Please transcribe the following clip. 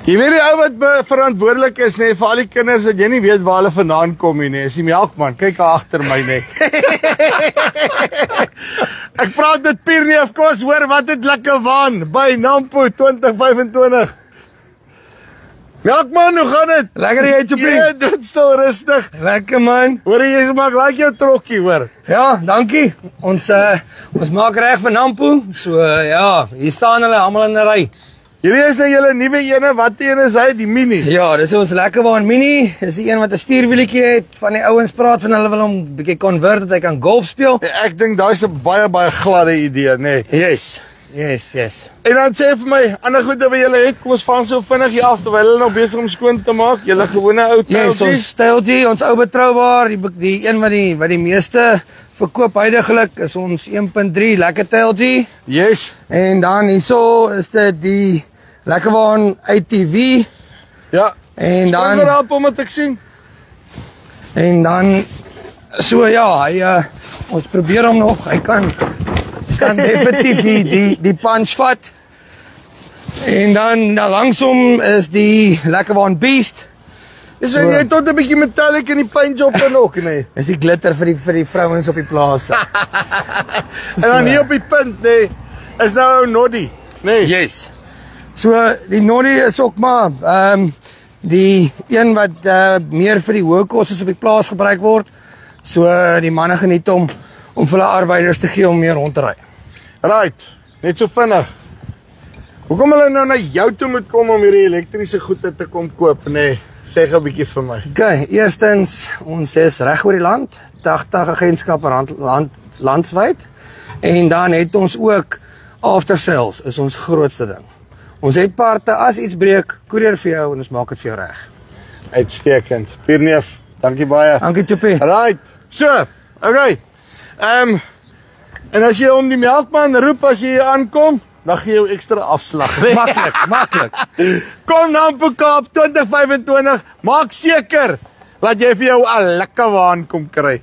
Jy weet die ou wat verantwoordelik is, nee, vir al die kinders wat jy nie weet waar hulle vandaan kom nie, is die melkman. Kyk agter my, nee. Ek praat met Pierneef Kos, hoor wat het lekker waan by Nampo 2025. Melkman, hoe gaan dit? Lekker jy, Chopie? Ja, dit stil rustig. Lekker man. Hoor jy maak like jou trokkie, hoor. Ja, dankie. Ons maak reg vir Nampo. So ja, hier staan hulle almal in 'n ry. Hierdie is nou julle nuwe ene, wat een is hy, die mini? Ja, dis ons lekkerbaan mini. Dis die een wat 'n stuurwielietjie het. Van die ouens praat van hulle wil hom bietjie convert dat hy kan golf speel. Ek dink daai's 'n baie gladde idee, nee. Yes. En dan sê vir my, ander goed wat julle het, kom ons vang so vinnig hier af terwyl hulle nog besig om skoon te maak. Julle gewone ou Yes, ons Tailgee, ons ou betroubaar, die een wat die meeste verkoop huidigelik is ons 1.3 lekker Tailgee. Yes. En dan hierso is dit die lekkerbaan ATV. Ja. En dan raap om wat ek sien. En dan so ja, hy ons probeer hom nog. Hy kan definitief die punch vat. En dan langsom is die lekkerbaan Beast. Dis so, jy tot 'n bietjie metallic in die paintjob en ook, nee. Is die glitter vir die vrouens op die plaas. En dan hier op die punt, nee, is nou ou Noddy, nee. Yes. So die Noddy is ook maar die een wat meer vir die hoë kostes op die plaas gebruik word. So die manne geniet om vir hulle arbeiders te gee om meer rond te ry. Right, net so vinnig. Hoekom hulle nou na jou toe moet kom om hierdie elektriese goede te kom koop, nee? Sê gou 'n bietjie vir my. Okay, eerstens, ons is reg oor die land, 80 agentskappe landwyd. En dan het ons ook after sales is ons grootste ding. Ons het parte, as iets breek, koerier vir jou en ons maak dit vir jou reg. Uitstekend. Pierneef, dankie baie. Dankie, Chopie. Right. So, okay. En as jy om die melkman roep as jy hier aankom, dan gee jy jou ekstra afslag. Maklik. Kom Nampo Kaap 2025, maak seker dat jy vir jou 'n lekker waan kom kry.